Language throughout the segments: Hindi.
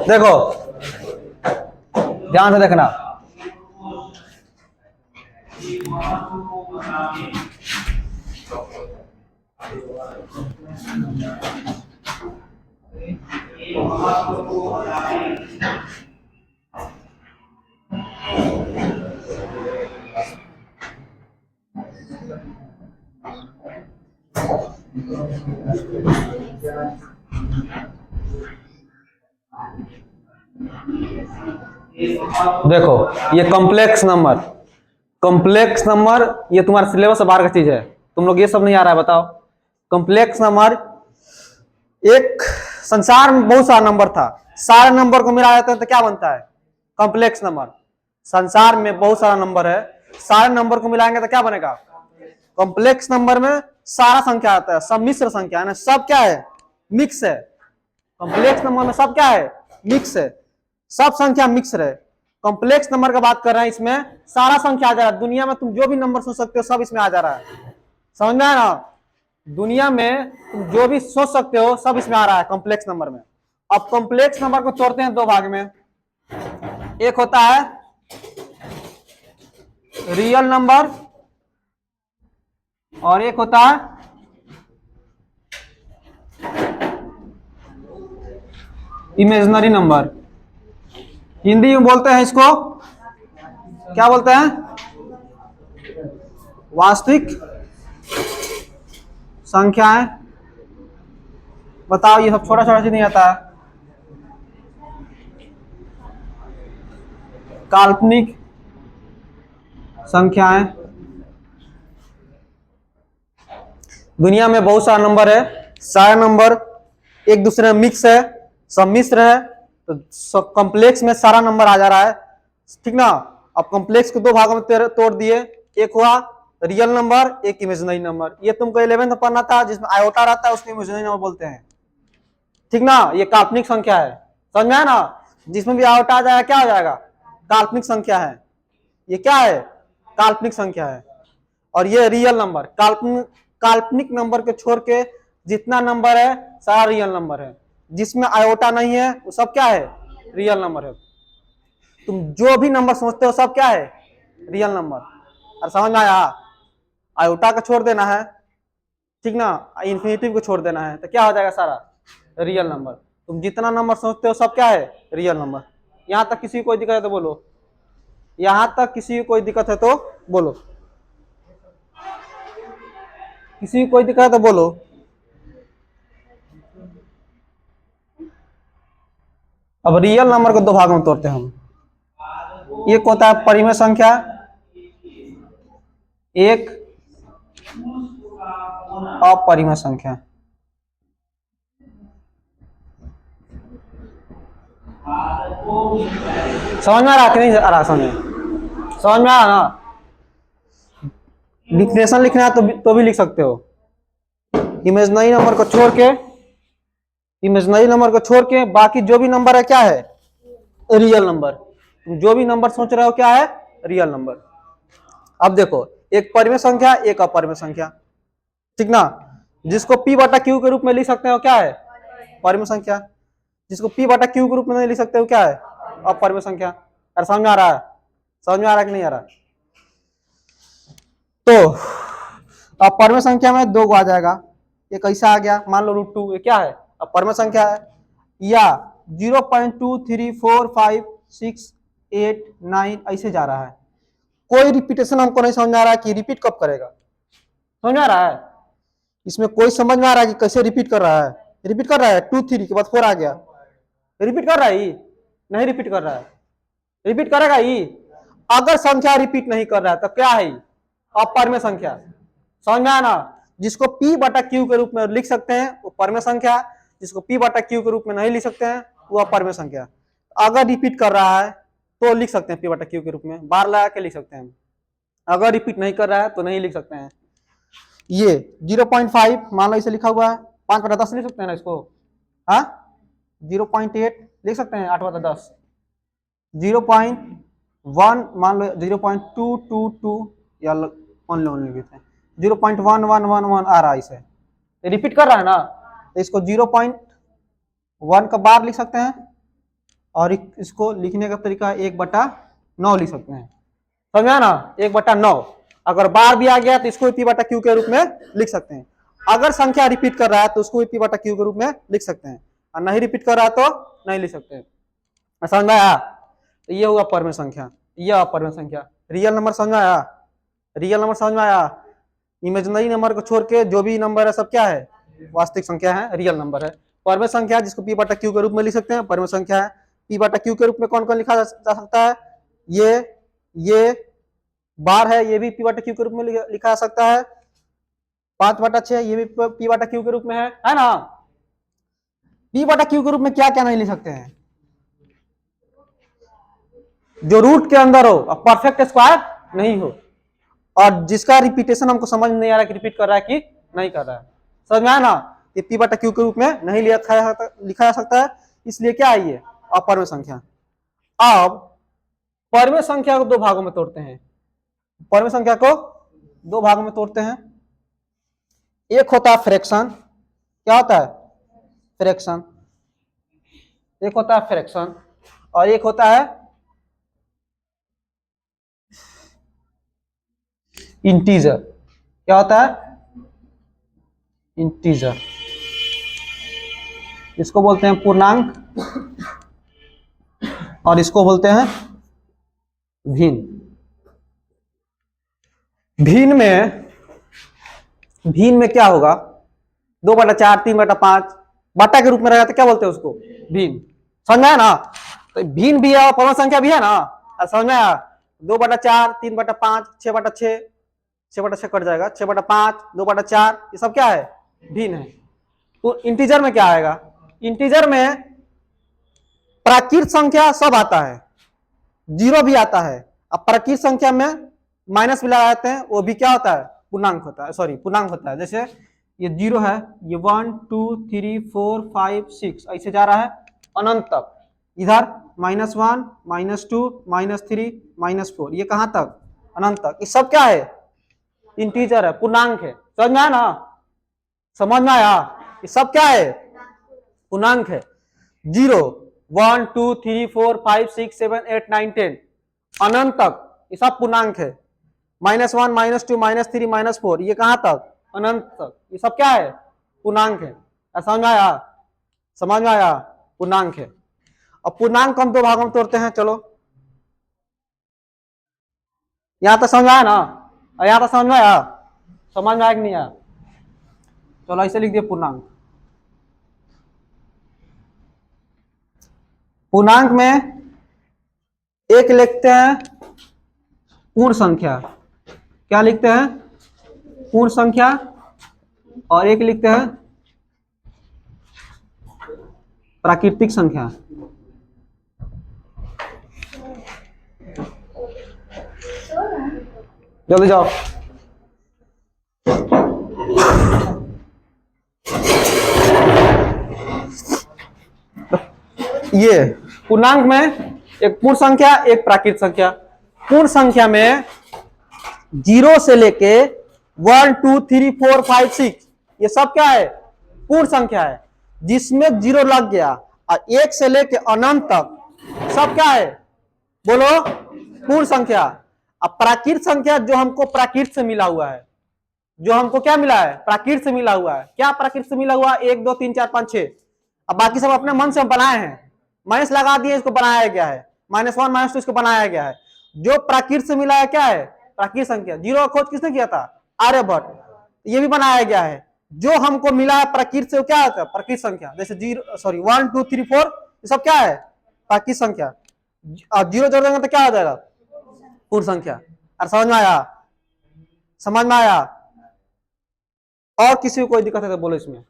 देखो ध्यान से देखना, देखो ये कॉम्प्लेक्स नंबर, कॉम्प्लेक्स नंबर ये तुम्हारा सिलेबस से बाहर का चीज है, तुम लोग ये सब नहीं आ रहा है। बताओ कॉम्प्लेक्स नंबर, एक संसार में बहुत सारा नंबर था, सारे नंबर को मिला जाता है तो क्या बनता है? Complex number. संसार में बहुत सारा नंबर है, सारे नंबर को मिलाएंगे तो क्या बनेगा? कॉम्प्लेक्स नंबर में सारा संख्या आता है, सब मिश्र संख्या है ना, सब क्या है? मिक्स है। कॉम्प्लेक्स नंबर में सब क्या है? मिक्स है, सब संख्या मिक्स है। कॉम्प्लेक्स नंबर का बात कर रहे हैं, इसमें सारा संख्या आ जा रहा है। दुनिया में तुम जो भी नंबर सोच सकते हो सब इसमें आ जा रहा है, समझ में आया ना? दुनिया में तुम जो भी सोच सकते हो सब इसमें आ रहा है कॉम्प्लेक्स नंबर में। अब कॉम्प्लेक्स नंबर को तोड़ते हैं दो भाग में, एक होता है रियल नंबर और एक होता है इमेजिनरी नंबर। हिंदी में बोलते हैं इसको क्या बोलते हैं? वास्तविक संख्याएं। बताओ ये सब छोटा छोटा चीज नहीं आता है। काल्पनिक संख्याएं, दुनिया में बहुत सारा नंबर है, सारे नंबर एक दूसरे में मिक्स है, सब मिश्र है, तो कॉम्प्लेक्स में सारा नंबर आ जा रहा है, ठीक ना? अब कॉम्प्लेक्स को दो भागों में तोड़ दिए, एक हुआ रियल नंबर, एक इमेजिनरी नंबर। ये तुमको 11th में पढ़ना था, जिसमें आयोटा रहता है उसको इमेजिनरी नंबर बोलते हैं, ठीक ना? ये काल्पनिक संख्या है, समझ में आया ना? जिसमें भी आयोटा आ जाएगा क्या हो जाएगा? काल्पनिक संख्या है। ये क्या है? काल्पनिक संख्या है। और ये रियल नंबर, काल्पनिक नंबर के छोड़ के जितना नंबर है सारा रियल नंबर है, जिसमें आयोटा नहीं है वो सब क्या है? रियल नंबर है। तुम जो भी नंबर सोचते हो सब क्या है? Real number. और समझ में आया? आयोटा को छोड़ देना है, ठीक ना? इन्फिनिटी को छोड़ देना है तो क्या हो जाएगा? सारा रियल नंबर। तुम जितना नंबर सोचते हो सब क्या है? Real number. यहां तक किसी को कोई दिक्कत है तो बोलो, यहां तक किसी को कोई दिक्कत है तो बोलो, किसी को कोई दिक्कत है तो बोलो। अब रियल नंबर को दो भागों में तोड़ते हैं हम। एक होता है परिमेय संख्या, एक अपरिमेय संख्या। समझ में आ रहा कि नहीं आ रहा? समझ में आ रहा ना? डिफिनेशन लिखना है तो भी लिख सकते हो। इमेजिनरी नंबर को छोड़ के, इमेजिनरी नंबर को छोड़ के बाकी जो भी नंबर है क्या है? Real number. तुम जो भी नंबर सोच रहे हो क्या है? Real number. अब देखो, एक परिमेय संख्या, एक अपरिमेय संख्या, ठीक ना? जिसको P बटा Q के रूप में लिख सकते हो क्या है? परिमेय संख्या। जिसको P बटा Q के रूप में नहीं लिख सकते हो क्या है? अपरिमेय संख्या। अरे समझ में आ रहा है? समझ में आ रहा है कि नहीं आ रहा? तो अपरिमेय संख्या में दो आ जाएगा, एक ऐसा आ गया, मान लो √2, ये क्या है? अपरिमेय संख्या है। या 0.2345689 ऐसे जा रहा है, कोई रिपीटेशन हमको नहीं समझ में आ रहा है कि रिपीट कब करेगा। समझ में आ रहा है? इसमें कोई समझ में आ रहा है कि कैसे रिपीट कर रहा है? रिपीट कर रहा है, 2 3 के बाद 4 आ गया, रिपीट कर रहा है? नहीं रिपीट कर रहा है, रिपीट करेगा ही। अगर संख्या रिपीट नहीं कर रहा है तो क्या है? अपरिमेय संख्या। समझ में आया ना? जिसको P बटा Q के रूप में लिख सकते हैं वो परिमेय संख्या, जिसको P बटा Q के रूप में नहीं लिख सकते हैं वो अपरिमेय संख्या। अगर रिपीट कर रहा है तो लिख सकते हैं P बटा Q के रूप में, बार लगा के लिख सकते हैं। अगर रिपीट नहीं कर रहा है तो नहीं लिख सकते हैं। ये 0.5 मान लो इसे लिखा हुआ है, 5 बटा 10 लिख सकते हैं ना इसको? हाँ, 0.8 लिख सकते हैं, 8 बटा 10। 0.1 मान लो, 0.222 या मान लो लिखते हैं, 0.1111 आ रहा है, इसे रिपीट कर रहा है ना, तो इसको 0.1 का बार लिख सकते हैं, और इसको लिखने का तरीका 1/9 लिख सकते हैं, समझा ना, 1/9। अगर बार भी आ गया तो इसको P/Q के रूप में लिख सकते हैं। अगर संख्या रिपीट कर रहा है तो उसको P/Q के रूप में लिख सकते हैं, और नहीं रिपीट कर रहा है तो नहीं लिख सकते हैं। समझ में आया? तो ये होगा परमेय संख्या, ये अपरमेय संख्या। रियल नंबर समझ में आया? रियल नंबर समझ में आया? इमेजिनरी नंबर को छोड़ के जो भी नंबर है सब क्या है? वास्तविक संख्या है, रियल नंबर है। परमेय संख्या जिसको P/Q के रूप में लिख सकते हैं, परमेय संख्या है। P/Q के रूप में कौन कौन लिखा जा सकता है? ये बार है, ये भी P/Q के रूप में लिखा जा सकता है। 5/6 ये भी P/Q के रूप में है ना? P/Q के रूप में क्या क्या नहीं लिख सकते हैं? जो रूट के अंदर हो और परफेक्ट स्क्वायर नहीं हो, और जिसका रिपीटेशन हमको समझ नहीं आ रहा कि रिपीट कर रहा है कि नहीं कर रहा है। समझ में आया ना? ये P/Q के रूप में नहीं लिखा जा सकता है, इसलिए क्या है ये अपरमेय संख्या। अब परमेय संख्या को दो भागों में तोड़ते हैं। परमेय संख्या को दो भागों में तोड़ते हैं। एक होता है फ्रैक्शन, क्या होता है? फ्रैक्शन। एक होता है फ्रैक्शन और एक होता है इंटीजर। क्या होता है? इंटीजर। इसको बोलते हैं पूर्णांक और इसको बोलते हैं भिन्न। भिन्न में क्या होगा? 2/4, 3/5 बटा के रूप में रहेगा तो क्या बोलते हैं उसको? भिन्न। समझ में आया ना? तो भिन्न भी है और परमेय संख्या भी है ना, समझ में आया? 2/4, 3/5, 6/6, 6/6 कट जाएगा, 6/5, 2/4, ये सब क्या है? भिन्न है। तो इंटीजर में क्या आएगा? इंटीजर में प्राकृत संख्या सब आता है, जीरो भी आता है, अब प्राकृत संख्या में माइनस भी लगा देते हैं, वो भी क्या होता है? पूर्णांक होता है, सॉरी पूर्णांक होता है। जैसे ये 0 है, ये 1 2 3 4 5 6 ऐसे जा रहा है अनंत तक। इधर -1 -2 -3 -4, ये कहां तक? अनंत तक। ये सब क्या है? इंटीजर है, पूर्णांक है। समझ में आया ना? समझ में आया? ये सब क्या है? पूर्णांक है। 0 1 2 3 4 5 6 7 8 9 10 अनंत तक ये सब पूर्णांक है। -1 -2 -3 -4 ये कहां तक? अनंत तक। ये सब क्या है? पूर्णांक है। समझ में आया? समझ में आया? पूर्णांक है। अब पूर्णांक हम दो भागों में तोड़ते हैं। चलो यहां तक समझ में आया ना? यहां तक समझ में आया? समझ में आया कि नहीं आया? चलो ऐसे लिख दिए पूर्णांक। पूर्णांक में एक लिखते हैं पूर्ण संख्या। क्या लिखते हैं? पूर्ण संख्या। और एक लिखते हैं प्राकृतिक संख्या। जल्दी जाओ। ये पूर्णांक में एक पूर्ण संख्या, एक प्राकृतिक संख्या। पूर्ण संख्या में 0 से लेके 1 2 3 4 5 6 ये सब क्या है? पूर्ण संख्या है, जिसमें 0 लग गया। और 1 से लेके अनंत तक सब क्या है? बोलो, पूर्ण संख्या। अब प्राकृत संख्या जो हमको प्राकृत से मिला हुआ है, जो हमको क्या मिला है? प्राकृत से मिला हुआ है। क्या प्राकृत से मिला हुआ? 1 2 3 4 5 6। अब बाकी सब अपने मन से हम बनाए हैं, माइनस लगा दिए, इसको बनाया गया है। -1 -2 इसको बनाया गया है। जो प्राकृत से मिला है क्या है? प्राकृत संख्या। 0 का खोज किसने किया था? आर्यभट्ट। ये भी बनाया गया है। जो हमको मिला है प्राकृत से, क्या होता है? प्राकृत संख्या। जैसे 1 2 3 4 ये सब क्या है? प्राकृत संख्या। 0 जोड़ देंगे तो क्या हो जाएगा? पूर्ण संख्या। और समझ में आया? समझ में आया? और किसी को कोई दिक्कत है तो बोलो। इसमें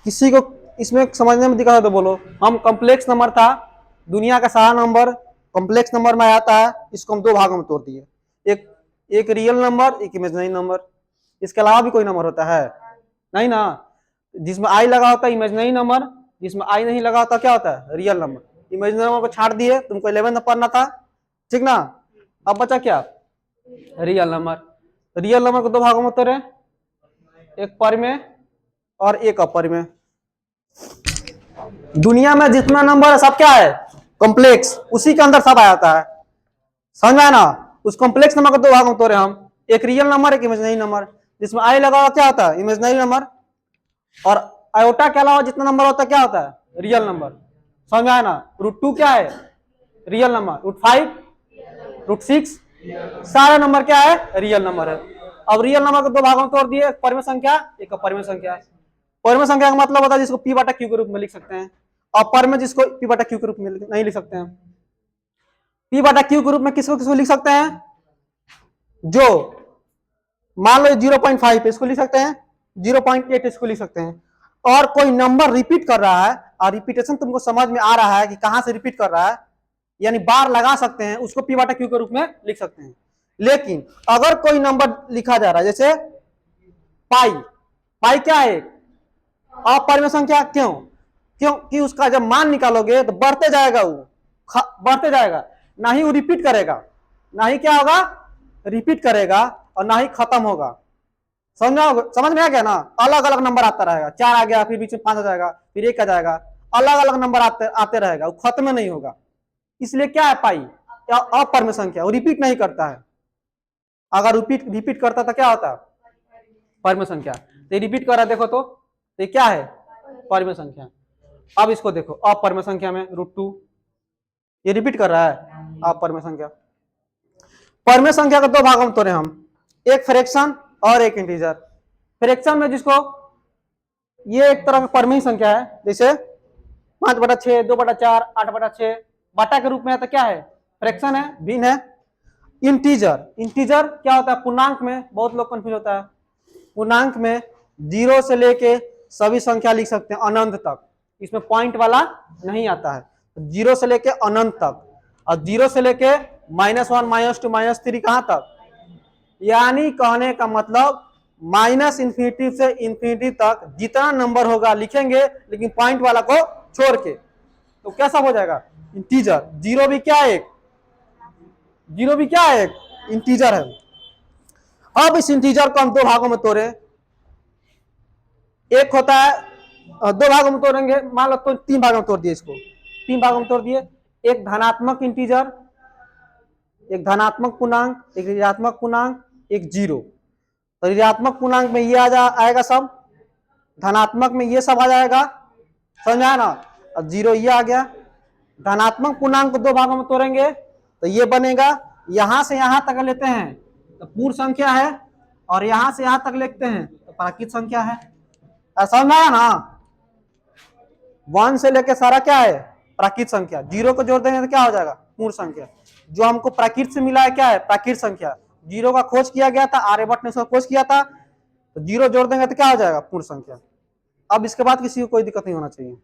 किसी को इसमें समझने में दिक्कत है तो बोलो। हम कॉम्प्लेक्स नंबर था, दुनिया का सारा नंबर कॉम्प्लेक्स नंबर में आता है, इसको हम दो भागों में तोड़ दिए। एक रियल नंबर, एक इमेजिनरी नंबर। इसके अलावा भी कोई नंबर होता है? नहीं ना। जिसमें आई लगा होता है इमेजिनरी नंबर, जिसमें आई नहीं लगा होता क्या होता है? Real number. इमेजिनरी नंबर को छाड़ दिए, तुमको 11 में पढ़ना था, ठीक ना? अब बचा क्या? Real number. रियल नंबर को दो भागों में तोड़े, एक पर में और एक अपर में। दुनिया में जितना नंबर है सब क्या है, कॉम्प्लेक्स, उसी के अंदर सब आ जाता है, समझ में आया ना। उस कॉम्प्लेक्स नंबर को दो भागों में तोड़े हम, एक रियल नंबर एक इमेजिनरी नंबर, जिसमें आई लगा हुआ क्या होता है, इमेजिनरी नंबर, और आयोटा के अलावा जितना नंबर होता है क्या होता है, रियल नंबर, समझ में आया ना। √2 क्या है, रियल नंबर, √5, √6, सारे नंबर क्या है, रियल नंबर है। अब रियल नंबर को दो भागों में तोड़ दिए, एक परिमेय संख्या एक अपरिमेय संख्या है। परिमेय संख्या का मतलब होता है जिसको p बटा q के रूप में लिख सकते हैं, और परिमेय जिसको p बटा q के रूप में नहीं लिख सकते हैं। p बटा q के रूप में किसको किसको लिख सकते हैं, जो मान लो 0.5 इसको लिख सकते हैं, 0.8 इसको लिख सकते हैं, और कोई नंबर रिपीट कर रहा है और रिपीटेशन तुमको समझ में आ रहा है कि कहां से रिपीट कर रहा है, यानी बार लगा सकते हैं, उसको p बटा q के रूप में लिख सकते हैं। लेकिन अगर कोई नंबर लिखा जा रहा है जैसे पाई, पाई क्या है, अपरिमेय संख्या, क्यों, क्योंकि उसका जब मान निकालोगे तो बढ़ते जाएगा, वो बढ़ते जाएगा, ना ही वो रिपीट करेगा, ना ही क्या होगा, रिपीट करेगा, और ना ही खत्म होगा। समझ में आ गया ना, अलग अलग नंबर आता रहेगा, 4 आ गया, फिर बीच में 5 आ जाएगा, फिर 1 आ जाएगा, अलग अलग नंबर आते रहेगा, वो खत्म नहीं होगा। इसलिए क्या है, पाई अपरिमेय संख्या, वो रिपीट नहीं करता है। अगर रिपीट करता तो क्या होता, परिमेय संख्या। तो रिपीट कर रहा है, देखो तो ये क्या है, परिमेय संख्या। अब इसको देखो, अपरिमेय संख्या में √2 ये रिपीट कर रहा है, अपरिमेय संख्या। परिमेय संख्या को दो भागों में तोड़े हम, एक फ्रैक्शन और एक इंटीजर। फ्रैक्शन में जिसको ये एक तरह का परिमेय संख्या है, जैसे 5/6, 2/4, 8/6 बटा के रूप में है, तो क्या है, फ्रैक्शन है, भिन्न है। इंटीजर, इंटीजर क्या होता है, पूर्णांक में बहुत लोग कंफ्यूज होता है, पूर्णांक में 0 से लेके सभी संख्या लिख सकते हैं अनंत तक, इसमें पॉइंट वाला नहीं आता है, 0 से लेके अनंत तक, और 0 से लेके -1, -2, -3 कहां तक, यानी कहने का मतलब -∞ से इंफिनिटी तक जितना नंबर होगा लिखेंगे, लेकिन पॉइंट वाला को छोड़ के, तो कैसा हो जाएगा, इंटीजर। जीरो भी क्या है, जीरो भी क्या है, इंटीजर है। अब इस इंटीजर को हम दो भागों में तोड़े, एक होता है, दो भागों में तोड़ेंगे, मान लो तो 3 भागों में तोड़ दिए, इसको 3 भागों में तोड़ दिए, एक धनात्मक इंटीजर, एक धनात्मक पूर्णांक, एक ऋणात्मक पूर्णांक, एक जीरो। तो ऋणात्मक पूर्णांक में ये आएगा सब, धनात्मक में ये सब आ जाएगा, समझ आया ना, अब जीरो ये आ गया। धनात्मक पूर्णांक को दो भागों में तोड़ेंगे तो ये बनेगा, यहां से यहां तक लेते हैं तो पूर्ण संख्या है, और यहां से यहां तक लिखते हैं तो प्राकृत संख्या है, समझ में आया ना। 1 से लेके सारा क्या है, प्राकृत संख्या, जीरो को जोड़ देंगे तो क्या हो जाएगा, पूर्ण संख्या। जो हमको प्राकृत से मिला है क्या है, प्राकृत संख्या। जीरो का खोज किया गया था, आर्यभट्ट ने उसका खोज किया था, तो जीरो जोड़ देंगे तो क्या हो जाएगा, पूर्ण संख्या। अब इसके बाद किसी को कोई दिक्कत नहीं होना चाहिए।